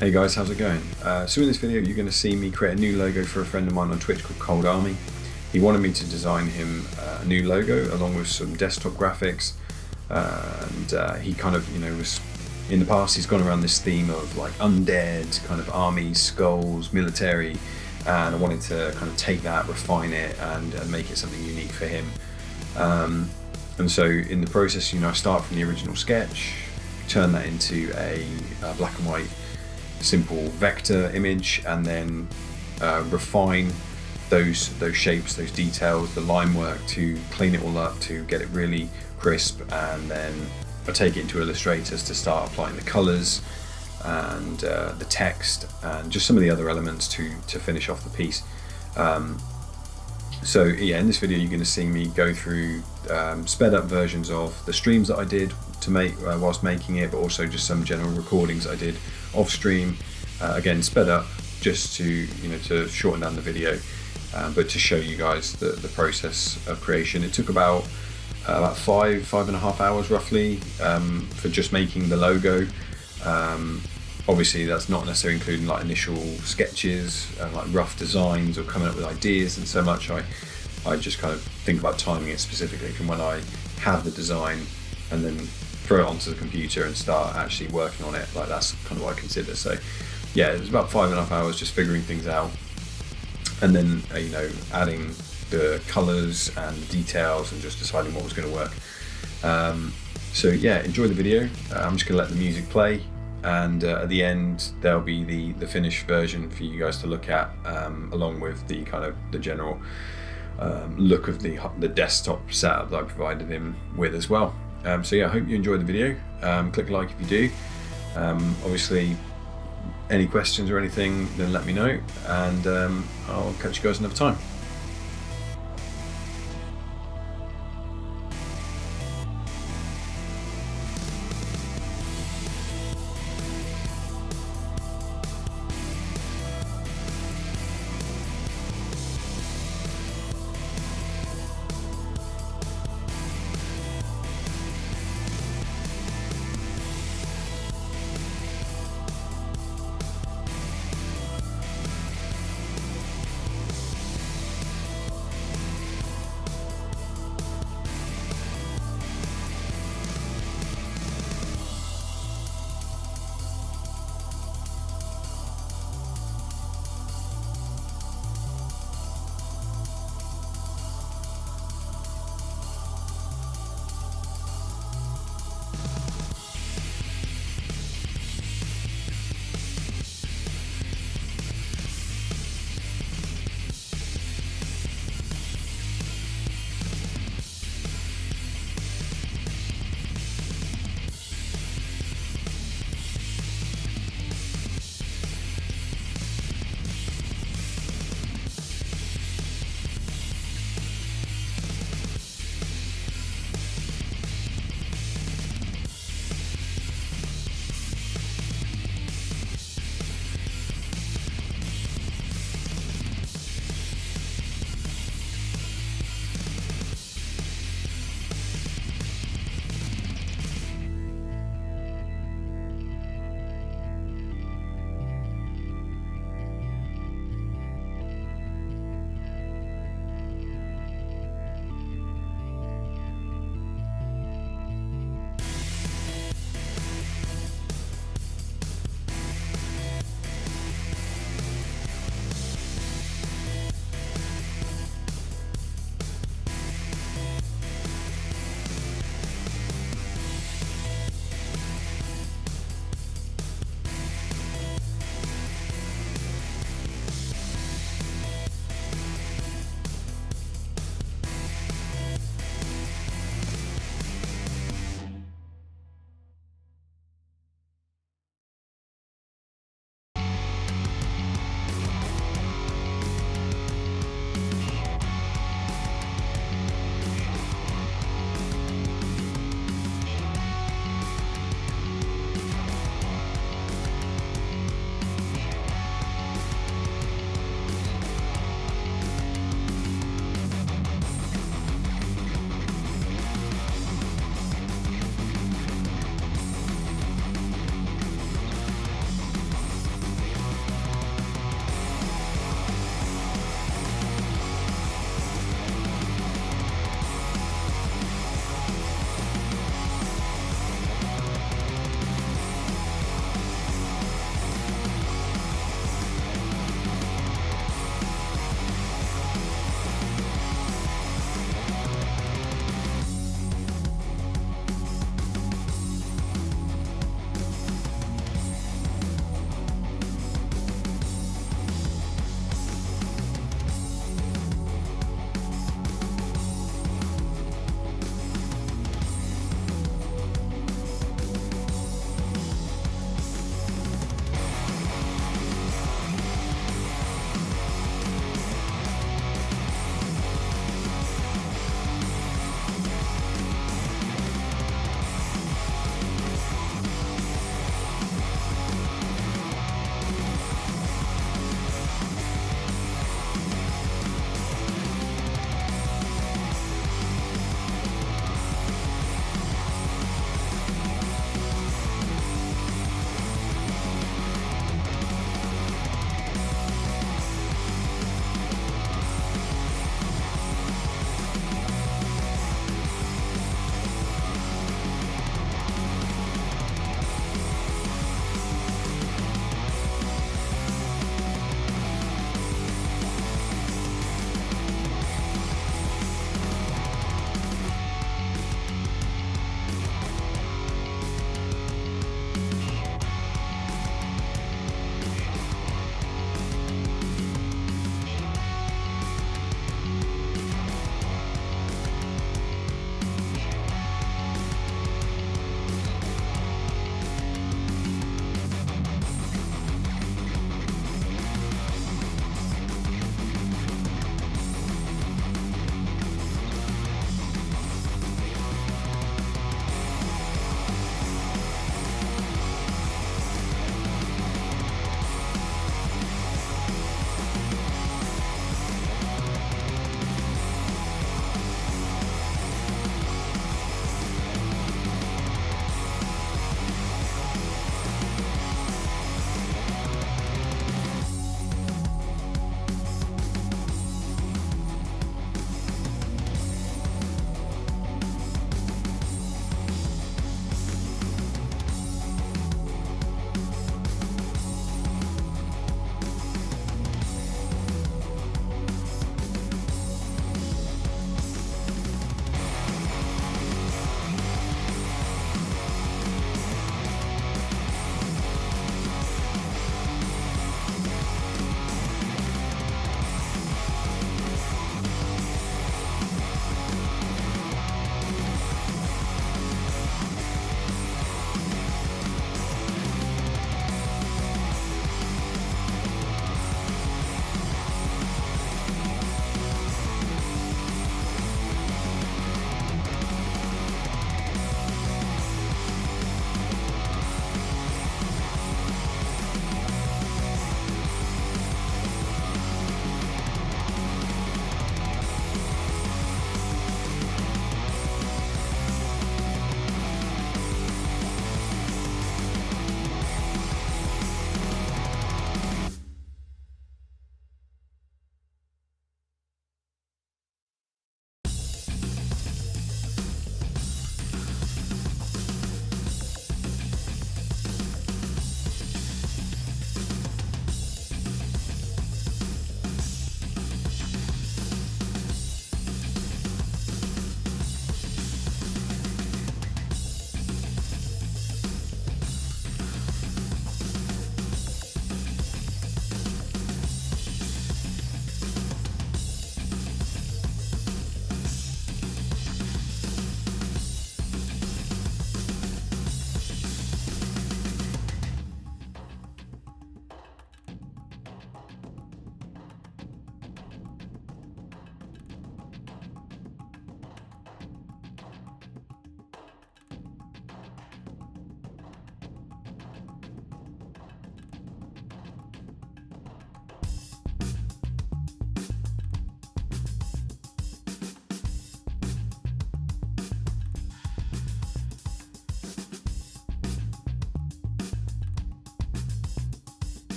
Hey guys, how's it going? So in this video you're going to see me create a new logo for a friend of mine on Twitch called Cold Army. He wanted me to design him a new logo along with some desktop graphics, and he kind of, was in the past he's gone around this theme of like undead, kind of armies, skulls, military, and I wanted to kind of take that, refine it, and make it something unique for him. And so in the process, I start from the original sketch, turn that into a black and white simple vector image, and then refine those shapes, those details, the line work to clean it all up to get it really crisp, and then I take it into Illustrator to start applying the colors and the text and just some of the other elements to finish off the piece. So yeah, in this video you're going to see me go through sped up versions of the streams that I did to make whilst making it, but also just some general recordings I did off stream, again sped up just to to shorten down the video, but to show you guys the process of creation. It took about 5.5 hours roughly for just making the logo. Obviously that's not necessarily including like initial sketches and like rough designs or coming up with ideas, and so much I just kind of think about timing it specifically from when I have the design and then throw it onto the computer and start actually working on it. Like that's kind of what I consider. So yeah, it was about 5.5 hours just figuring things out, and then adding the colors and the details and just deciding what was going to work. So yeah, enjoy the video. I'm just going to let the music play, and at the end there'll be the finished version for you guys to look at, along with the kind of the general look of the desktop setup that I provided him with as well. So yeah, I hope you enjoyed the video. Click like if you do. Obviously any questions or anything, then let me know, and I'll catch you guys another time.